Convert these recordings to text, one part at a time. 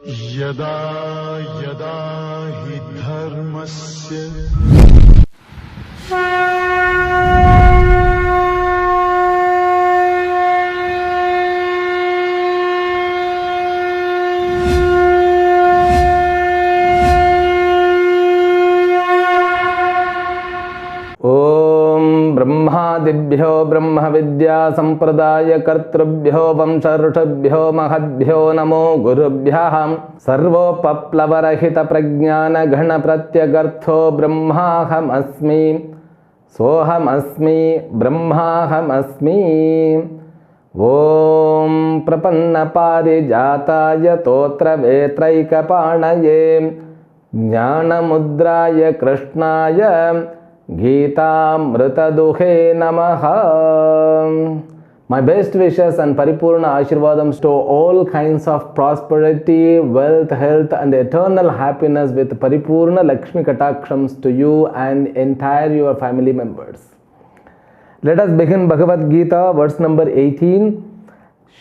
यदा यदा हि धर्मस्य ब्रह्मादिभ्यो ब्रह्म विद्या संप्रदाय कर्तृभ्यो वंशऋषभ्यो महद्भ्यो नमो गुरुभ्यः सर्वोपप्लवरहित प्रज्ञान घन प्रत्यगर्थो ब्रह्माहमस्मि सोहमस्मि ब्रह्माहमस्मि। ओम प्रपन्न पारिजाताय तोत्र वेत्रैकपाणये ज्ञानमुद्राय कृष्णाय गीतामृतदुहे नमः। My best wishes and paripurna ashirvadams to all kinds of prosperity, wealth, health and eternal happiness with paripurna Lakshmi Katakshams to you and entire your family members. Let us begin Bhagavad Gita, verse number 18.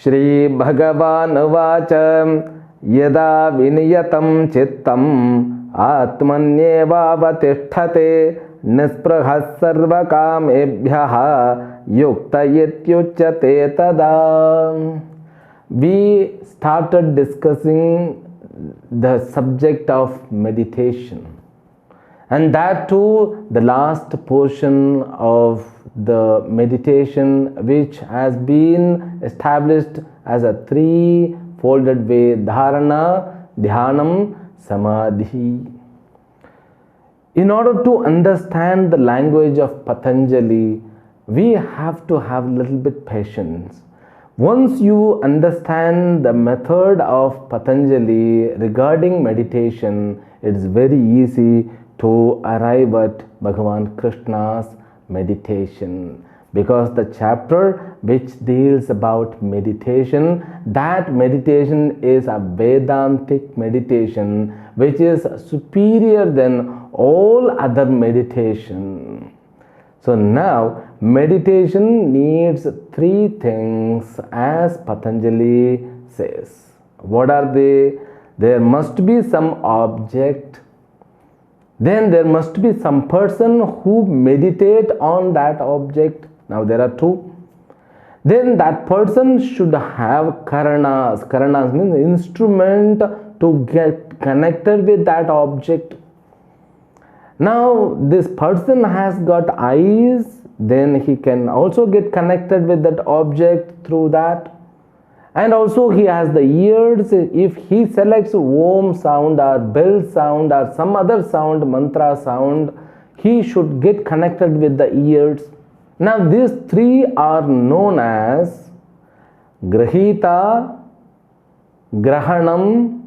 Shri Bhagavan Uvacha Yada Viniyatam Chittam Atmanyevavatisthate निस्पृहः सर्वकामेभ्यः युक्त इत्युच्यते तदा. We started discussing the subject of meditation, and that too the last portion of the meditation, which has been established as a three-folded way: dharana, dhyanam, samadhi. In order to understand the language of Patanjali, we have to have a little bit patience. Once you understand the method of Patanjali regarding meditation, it is very easy to arrive at Bhagavan Krishna's meditation. Because the chapter which deals about meditation, that meditation is a Vedantic meditation which is superior than all other meditation. So now meditation needs three things, as Patanjali says. What are they? There must be some object, then there must be some person who meditate on that object. Now there are two. Then that person should have karanas. Karanas means instrument to get connected with that object. Now this person has got eyes, then he can also get connected with that object through that. And also he has the ears. If he selects Om sound or bell sound or some other sound, mantra sound, he should get connected with the ears. Now these three are known as Grahita, Grahanam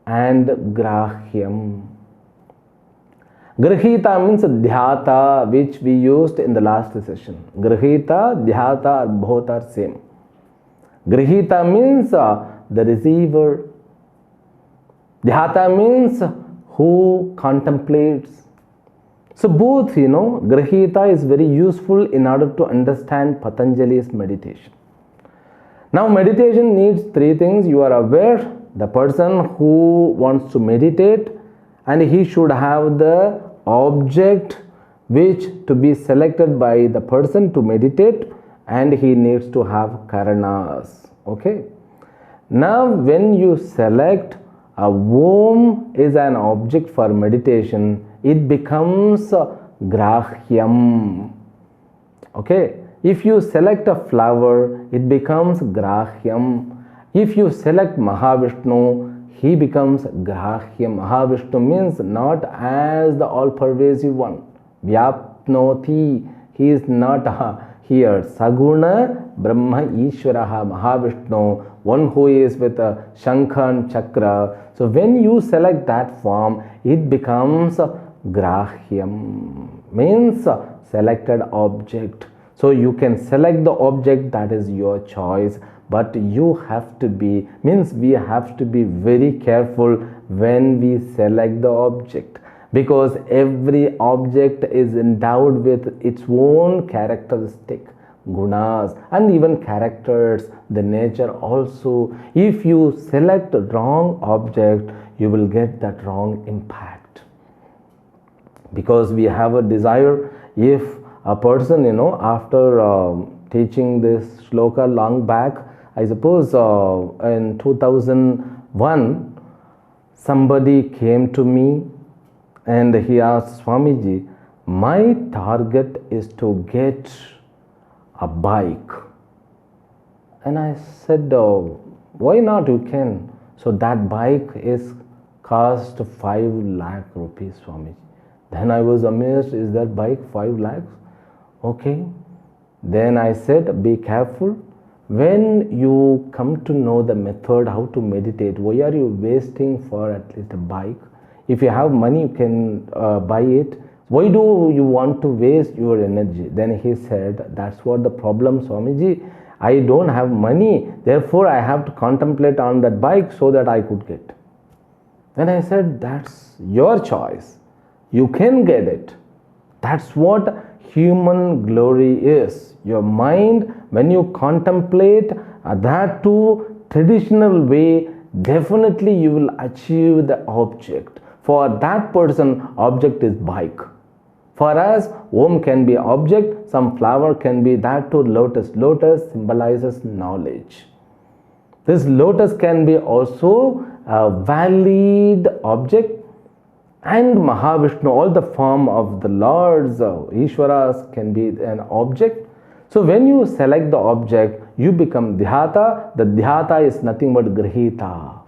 and Grahyam. Grahita means Dhyata, which we used in the last session. Grahita, Dhyata, both are same. Grahita means the receiver. Dhyata means who contemplates. So both, Grahita is very useful in order to understand Patanjali's meditation. Now meditation needs three things. You are aware, the person who wants to meditate, and he should have the object which to be selected by the person to meditate, and he needs to have karanas. Okay. Now when you select a Om is an object for meditation, it becomes Grahyam. Okay. If you select a flower, it becomes Grahyam. If you select Mahavishnu, he becomes Grahyam. Mahavishnu means not as the all-pervasive one. Vyapnoti, he is not here. Saguna Brahma Ishvaraha Mahavishnu, one who is with a Shankha and Chakra. So when you select that form, it becomes Grahyam, means selected object. So you can select the object, that is your choice. But you have to be, means we have to be very careful when we select the object, because every object is endowed with its own characteristic. gunas, and even characters, the nature also. If you select wrong object, you will get that wrong impact. Because we have a desire, if a person, after teaching this shloka long back, I suppose in 2001, somebody came to me and he asked, Swamiji, my target is to get a bike. And I said, why not, you can. So that bike is cost 5 lakh rupees, Swamiji. Then I was amazed, is that bike 5 lakhs? Okay. Then I said, be careful. When you come to know the method how to meditate, why are you wasting for at least a bike? If you have money, you can buy it. Why do you want to waste your energy? Then he said, that's what the problem, Swamiji. I don't have money, therefore I have to contemplate on that bike so that I could get. Then I said, that's your choice. You can get it. That's what human glory is. Your mind, when you contemplate that too traditional way, definitely you will achieve the object. For that person, object is bike. For us, Om can be object, some flower can be that too lotus. Lotus symbolizes knowledge. This lotus can be also a valid object. And Mahavishnu, all the form of the Lords, Ishwaras can be an object. So when you select the object, you become Dhyata. The Dhyata is nothing but Grihita.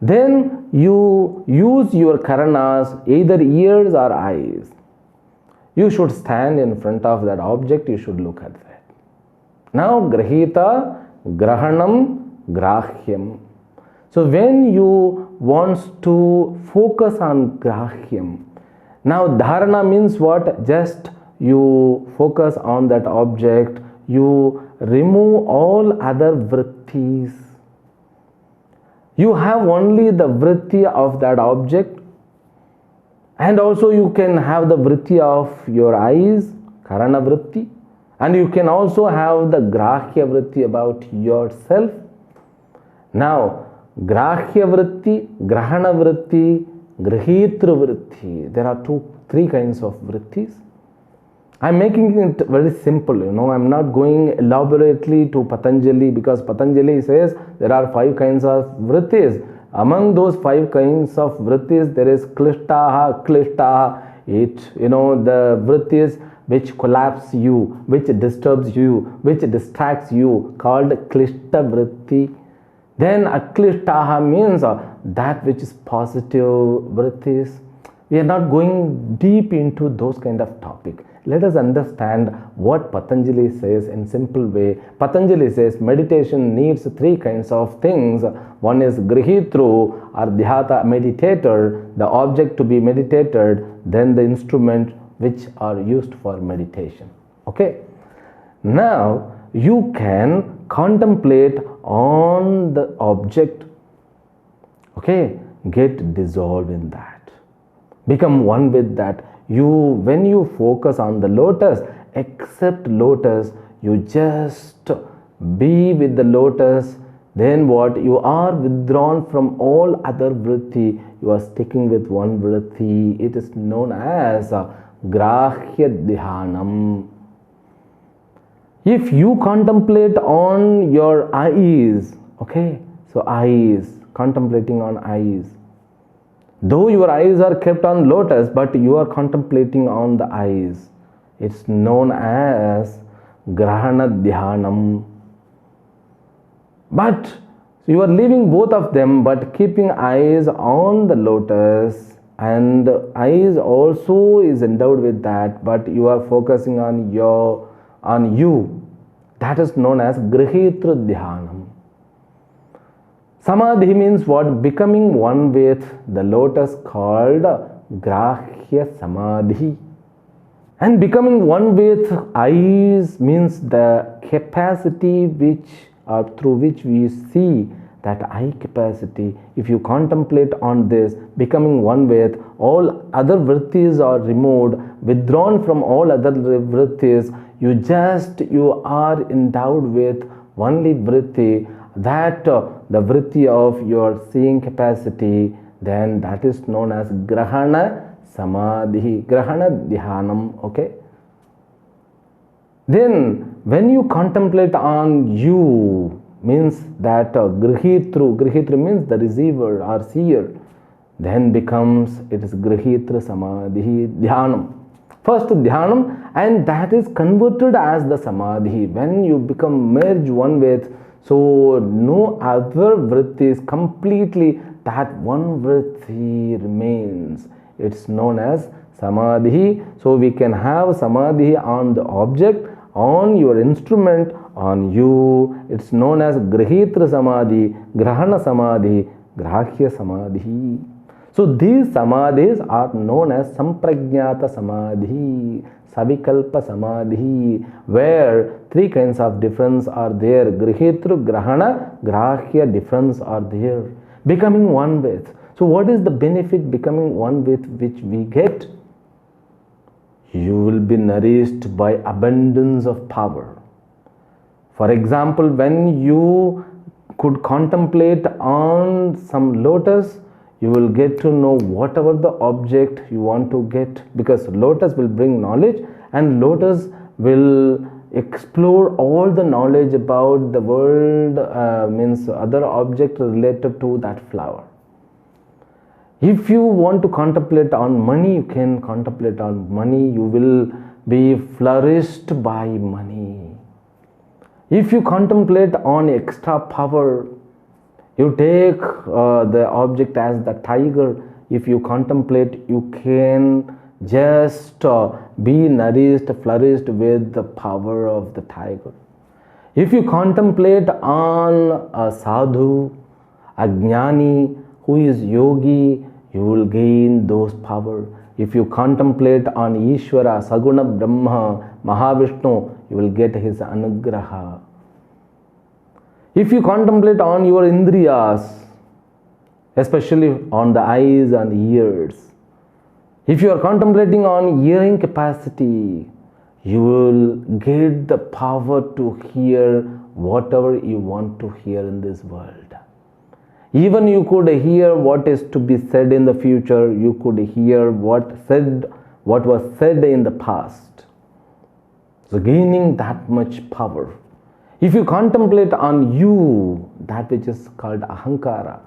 Then you use your Karanas, either ears or eyes. You should stand in front of that object, you should look at that. Now Grihita, Grahanam, Grahyam. So when you want to focus on Grahyam, now Dharana means what? Just you focus on that object, you remove all other vrittis. You have only the vritti of that object, and also you can have the vritti of your eyes, Karana vritti, and you can also have the Grahya vritti about yourself. Now, Grahya vritti, Grahana vritti, Grihitra vritti. There are three kinds of vrittis. I am making it very simple, I am not going elaborately to Patanjali, because Patanjali says there are 5 kinds of vrittis. Among those 5 kinds of vrittis, there is Klishtaha, the vrittis which collapse you, which disturbs you, which distracts you, called Klishta vritti. Then Aklishtaha means that which is positive vrittis. We are not going deep into those kind of topic. Let us understand what Patanjali says in simple way. Patanjali says meditation needs 3 kinds of things. One is Grihitru or Dhyata, meditator, the object to be meditated, then the instrument which are used for meditation. Okay. Now you can contemplate on the object. Okay. Get dissolved in that. Become one with that. When you focus on the lotus, accept lotus, you just be with the lotus. Then what? You are withdrawn from all other vritti. You are sticking with one vritti. It is known as Grahya Dhyanam. If you contemplate on your eyes, okay, so eyes, contemplating on eyes. Though your eyes are kept on lotus, but you are contemplating on the eyes. It's known as Grahana Dhyanam. But you are leaving both of them, but keeping eyes on the lotus, and eyes also is endowed with that, but you are focusing on you. That is known as Grihitra Dhyanam. Samadhi means what? Becoming one with the lotus, called Grahya Samadhi. And becoming one with eyes means the capacity through which we see, that eye capacity, if you contemplate on this, becoming one with all other vrittis are removed, withdrawn from all other vrittis, you are endowed with only vritti, that the vritti of your seeing capacity, then that is known as grahana samadhi, grahana dhyanam. Okay. Then when you contemplate on you, means that grihitru means the receiver or seer, then becomes, it is grihitra samadhi dhyanam. First dhyanam, and that is converted as the samadhi. When you become merged one with, so no other vrittis, completely that one vritti remains. It's known as samadhi. So we can have samadhi on the object, on your instrument, on you. It's known as grihitra samadhi, grahana samadhi, grahya samadhi. So these samadhis are known as samprajnata samadhi, savikalpa samadhi, where three kinds of difference are there. Grihitra, grahana, grahya difference are there. Becoming one with. So what is the benefit becoming one with which we get? You will be nourished by abundance of power. For example, when you could contemplate on some lotus, you will get to know whatever the object you want to get, because lotus will bring knowledge, and lotus will explore all the knowledge about the world, means other object related to that flower. If you want to contemplate on money, you can contemplate on money. You will be flourished by money. If you contemplate on extra power, you take the object as the tiger. If you contemplate, you can just be nourished, flourished with the power of the tiger. If you contemplate on a sadhu, a jnani, who is yogi, you will gain those power. If you contemplate on Ishvara, Saguna Brahma, Mahavishnu, you will get his anugraha. If you contemplate on your indriyas, especially on the eyes and the ears, if you are contemplating on hearing capacity, you will get the power to hear whatever you want to hear in this world. Even you could hear what is to be said in the future, you could hear what was said in the past. So gaining that much power. If you contemplate on you, that which is called ahankara,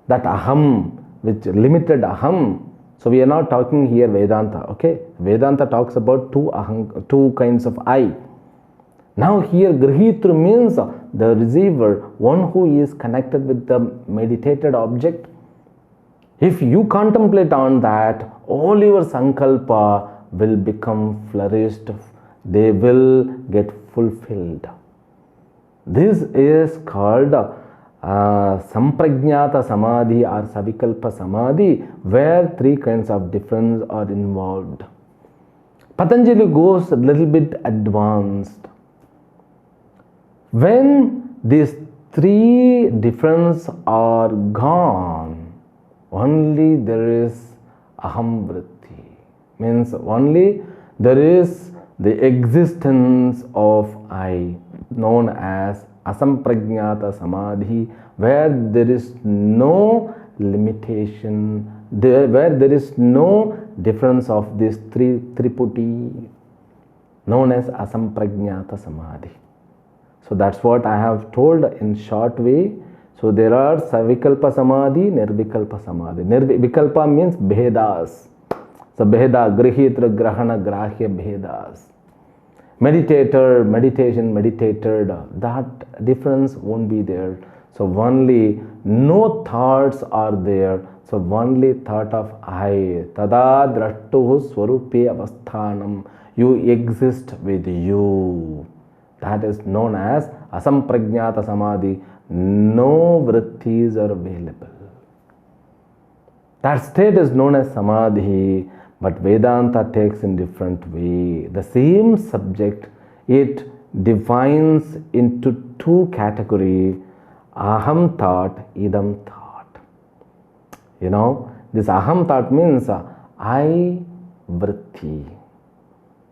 that aham, which limited aham. So we are not talking here Vedanta, okay? Vedanta talks about two kinds of I. Now here grihitru means the receiver, one who is connected with the meditated object. If you contemplate on that, all your sankalpa will become flourished. They will get fulfilled. This is called samprajnata samadhi or savikalpa samadhi, where three kinds of difference are involved. Patanjali goes a little bit advanced. When these three differences are gone, only there is aham vritti, means only there is the existence of I, known as asamprajnata samadhi, where there is no limitation, where there is no difference of these three triputi, known as asamprajnata samadhi. So that's what I have told in short way. So there are savikalpa samadhi, nirvikalpa samadhi. Vikalpa means bhedas. So bheda, grihitra, grahana, grahya, bhedas. Meditator, meditation, meditated, that difference won't be there. So only no thoughts are there. So only thought of I. Tada drashtuhu swarupe avasthanam. You exist with you. That is known as asamprajnata samadhi. No vrittis are available. That state is known as samadhi, but Vedanta takes in different way. The same subject, it defines into two categories. aham thought, idam thought. You know, this aham thought means I vritti.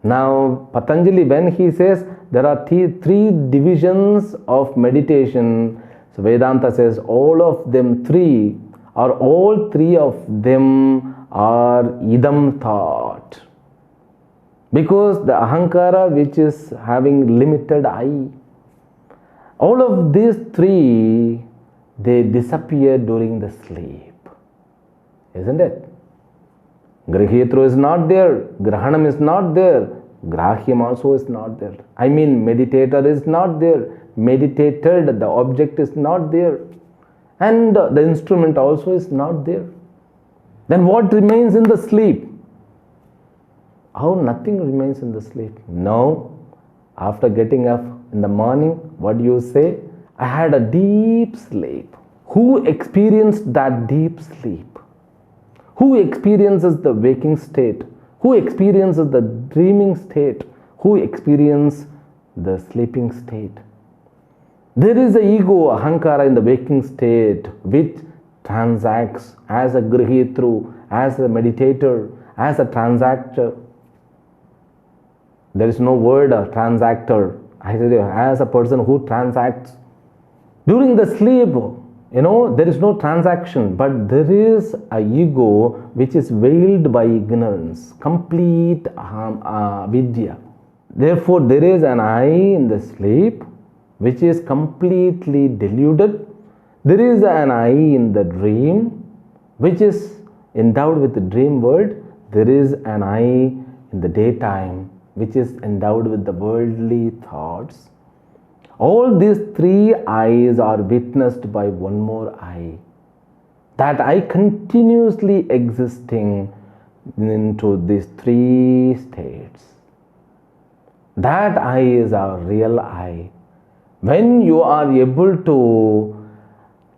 Now, Patanjali, when he says there are three divisions of meditation, so Vedanta says all of them three, or all three of them are idam thought. Because the ahankara, which is having limited I, all of these three, they disappear during the sleep. Isn't it? Grihitru is not there, Grahanam is not there, Grahyam also is not there. I mean, meditator is not there, meditated, the object is not there, and the instrument also is not there. Then what remains in the sleep? How nothing remains in the sleep? No. After getting up in the morning, what do you say? I had a deep sleep. Who experienced that deep sleep? Who experiences the waking state? Who experiences the dreaming state? Who experiences the sleeping state? There is a ego, ahankara, in the waking state, which transacts as a grihitru, as a meditator, as a transactor. There is no word transactor. I say as a person who transacts. During the sleep, there is no transaction, but there is a ego which is veiled by ignorance, complete vidya. Therefore, there is an I in the sleep which is completely deluded. There is an I in the dream which is endowed with the dream world. There is an I in the daytime which is endowed with the worldly thoughts. All these three I's are witnessed by one more I. That I continuously existing into these three states. That I is our real I. When you are able to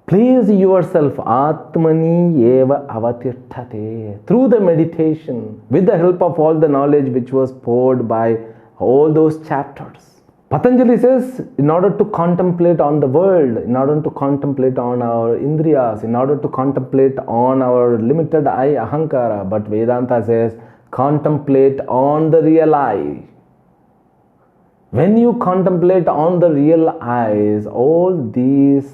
place yourself Atmani eva avatirthate through the meditation, with the help of all the knowledge which was poured by all those chapters. Patanjali says, in order to contemplate on the world, in order to contemplate on our indriyas, in order to contemplate on our limited I, ahankara, but Vedanta says, contemplate on the real I. When you contemplate on the real eyes, all these,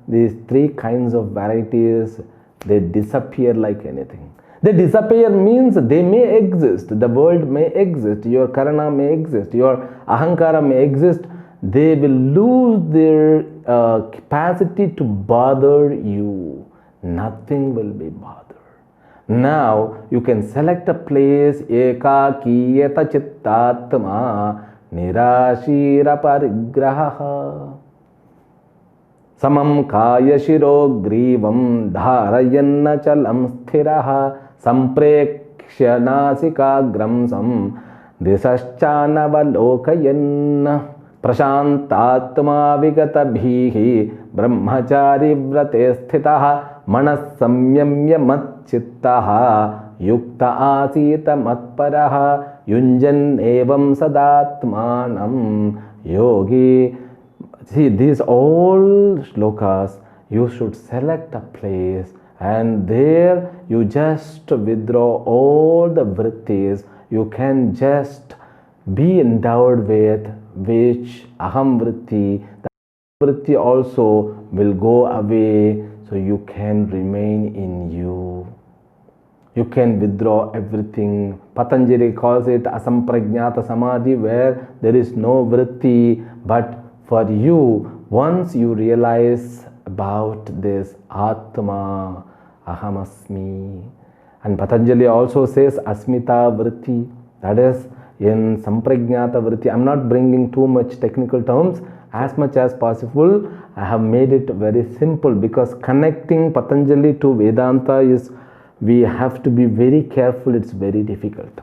these three kinds of varieties, they disappear like anything. They disappear means they may exist, the world may exist, your karana may exist, your ahankara may exist. They will lose their capacity to bother you. Nothing will be bothered. Now you can select a place, ekakiyata chittatma nirashira parigraha. Samam kaya shiro grivam dharayanna chalam sthiraha samprekshya nasikagram sam disaschanavalokayanna prashantatma vigatabhihi brahmachari vrate sthitaha manas samyamya matchittaha yukta asita matparaha yunjan evam sadatmanam yogi. See, these all shlokas, you should select a place and there you just withdraw all the vrittis. You can just be endowed with which aham vritti. The vritti also will go away, so you can remain in you. You can withdraw everything. Patanjali calls it asamprajnata samadhi, where there is no vritti, but for you, once you realize about this Atma, Ahamasmi, and Patanjali also says Asmita Vritti, that is in Samprajnata Vritti. I'm not bringing too much technical terms. As much as possible, I have made it very simple, because connecting Patanjali to Vedanta is, we have to be very careful, it's very difficult.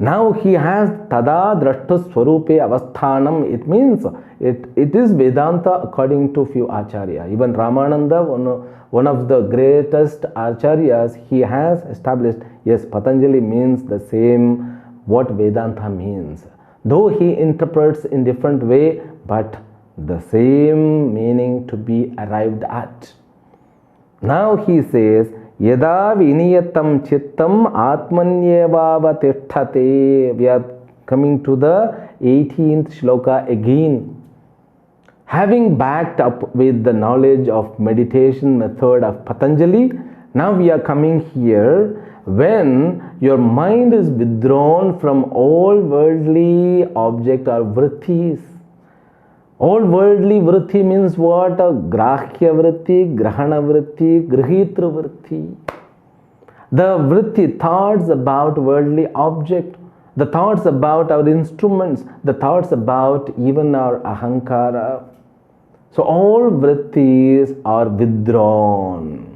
Now he has tada drashta swarupe avasthanam. It means it is Vedanta according to few acharya. Even Ramananda, one of the greatest acharyas, he has established, yes, Patanjali means the same what Vedanta means. Though he interprets in different way, but the same meaning to be arrived at. Now he says, Yada viniyatam chittam atmanyevavatisthate. We are coming to the 18th shloka again. Having backed up with the knowledge of meditation method of Patanjali, now we are coming here. When your mind is withdrawn from all worldly object or vrittis. All worldly vritti means what? Grahya vritti, grahana vritti, grihitra vritti. The vritti, thoughts about worldly object, the thoughts about our instruments, the thoughts about even our ahankara. So all vrittis are withdrawn.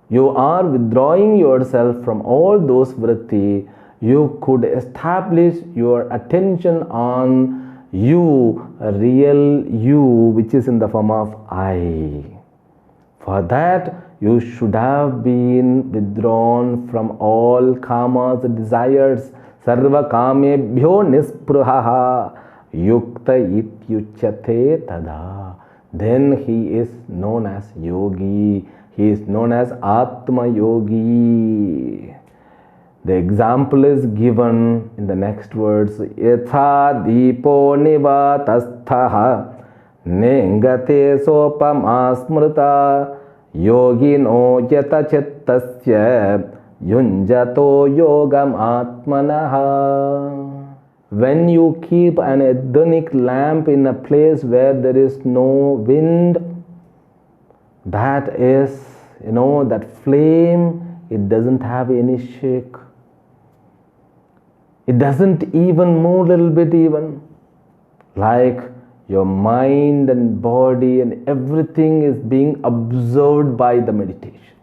You are withdrawing yourself from all those vritti. You could establish your attention on you, real you, which is in the form of I. For that, you should have been withdrawn from all kamas, desires. Sarva kamebhyo nispraha yukta ityuchyate tada. Then he is known as yogi. He is known as Atma Yogi. The example is given in the next words. Yatha deepo nivatasthaha nengate sopama smrita yogino yata chittasya yunjato yogam atmanaha. When you keep an Adonic lamp in a place where there is no wind, that is, that flame, it doesn't have any shake. It doesn't even move a little bit even. Like your mind and body and everything is being absorbed by the meditation.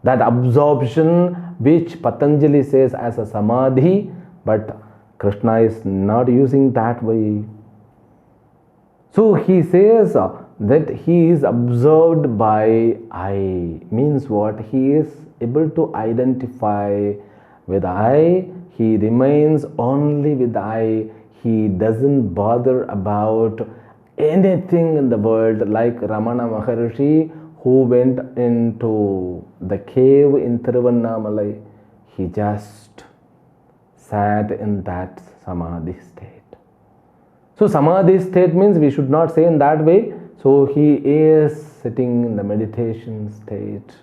That absorption which Patanjali says as a samadhi, but Krishna is not using that way. So he says that he is absorbed by I. Means what? He is able to identify with I. He remains only with I. He doesn't bother about anything in the world, like Ramana Maharshi, who went into the cave in Tiruvannamalai. He just sat in that samadhi state. So samadhi state means we should not say in that way. So he is sitting in the meditation state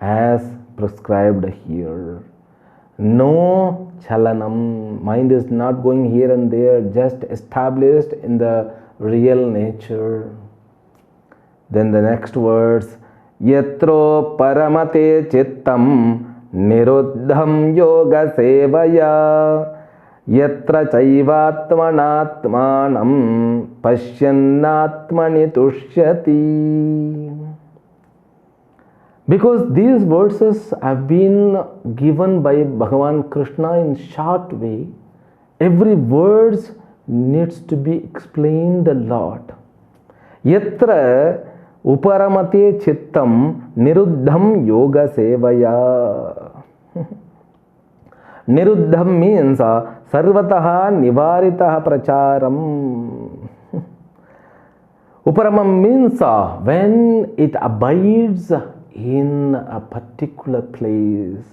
as prescribed here. No chalanam, mind is not going here and there, just established in the real nature. Then the next words, yatro paramate chittam niruddham yoga sevaya yatra chaivatmanatmanam pashyannatmani tushyati. Because these verses have been given by Bhagavan Krishna in short way, every word needs to be explained a lot. Yatra uparamate chittam niruddham yoga sevaya. Niruddham means sarvataha nivaritaha pracharam. Uparamam means when it abides in a particular place.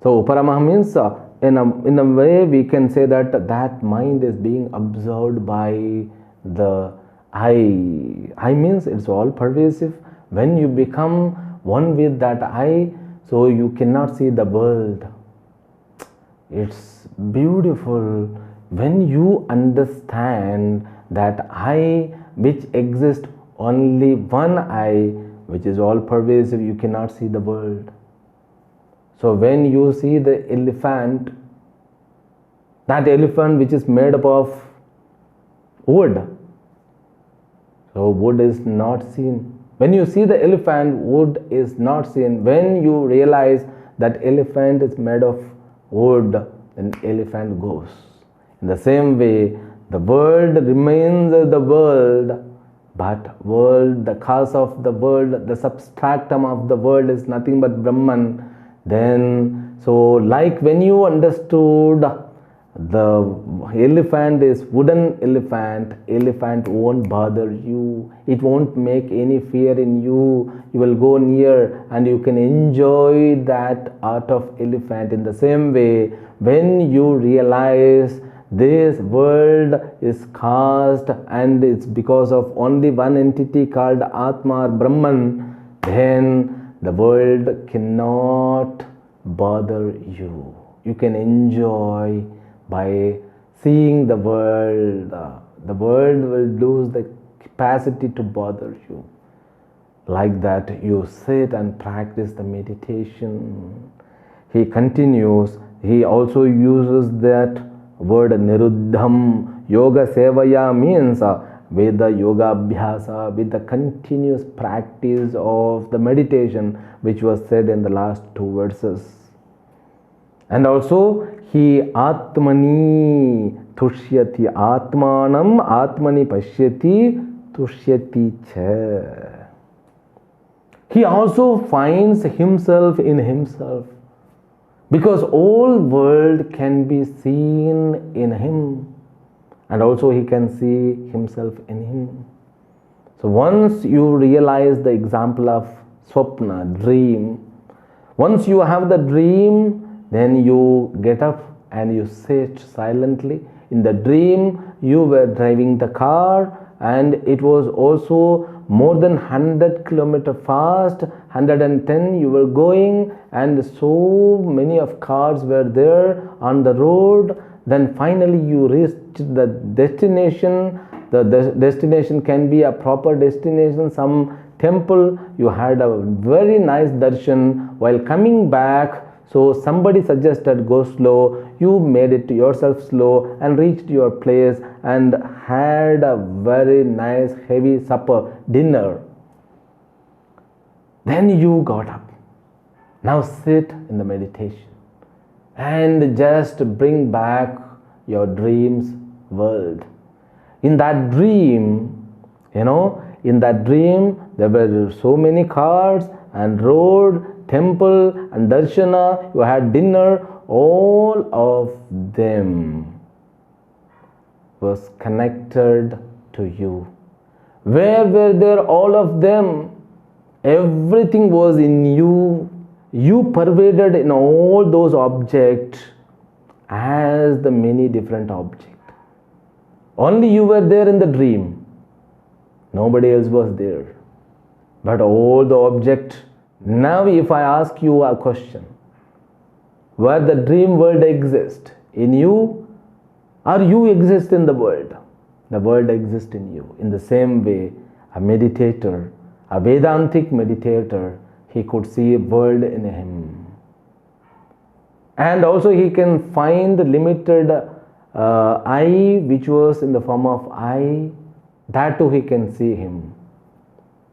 So uparamah means in a way we can say that mind is being absorbed by the I. I means it's all pervasive. When you become one with that I, so you cannot see the world. It's beautiful when you understand that I which exists only one I, which is all pervasive, you cannot see the world. So when you see the elephant, that elephant which is made up of wood, so wood is not seen. When you see the elephant, wood is not seen. When you realize that elephant is made of wood, then elephant goes. In the same way, the world remains the world, but world, the cause of the world, the substratum of the world is nothing but Brahman. Then, so like when you understood The elephant is wooden elephant. Elephant won't bother you. It won't make any fear in you. You will go near and you can enjoy that art of elephant. In the same way, when you realize this world is caused and it's because of only one entity called Atma or Brahman, then the world cannot bother you. You can enjoy by seeing the world. The world will lose the capacity to bother you. Like that, you sit and practice the meditation. He continues, he also uses that word niruddham. Yoga sevaya means with the yoga abhyasa, with the continuous practice of the meditation, which was said in the last two verses. And also, he atmani tushyati, atmanam atmani pashyati tushyati cha. He also finds himself in himself, because all world can be seen in him, and also he can see himself in him. So once you realize the example of swapna, dream, once you have the dream, then you get up and you sit silently. In the dream, you were driving the car and it was also more than 100 kilometer fast, 110 you were going, and so many of cars were there on the road. Then finally you reached the destination. The destination can be a proper destination, some temple. You had a very nice darshan. While coming back, so somebody suggested go slow. You made it yourself slow and reached your place and had a very nice heavy supper, dinner. Then you got up. Now sit in the meditation and just bring back your dreams world. In that dream, in that dream there were so many cars and road, temple and darshana. You had dinner. All of them was connected to you. Where were there all of them? Everything was in you. You pervaded in all those objects as the many different objects. Only you were there in the dream. Nobody else was there. But all the objects. Now if I ask you a question, where the dream world exists? In you, or you exist in the world? The world exists in you. In the same way, a meditator, a Vedantic meditator, he could see a world in him. And also he can find the limited I, which was in the form of I. That too he can see him.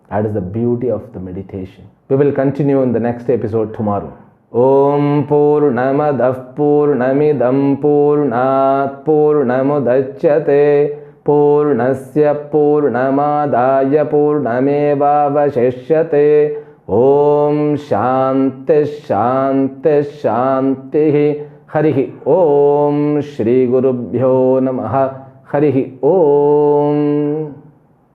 That is the beauty of the meditation. We will continue in the next episode tomorrow. Om Purnamadah Purnamidam Purnat Purnamudachyate Purnasya Purnamadaya Purnamevavashishyate. Om Shanti Shanti Shanti. Harihi Om Shri Gurubhyo Namaha. Harihi Om.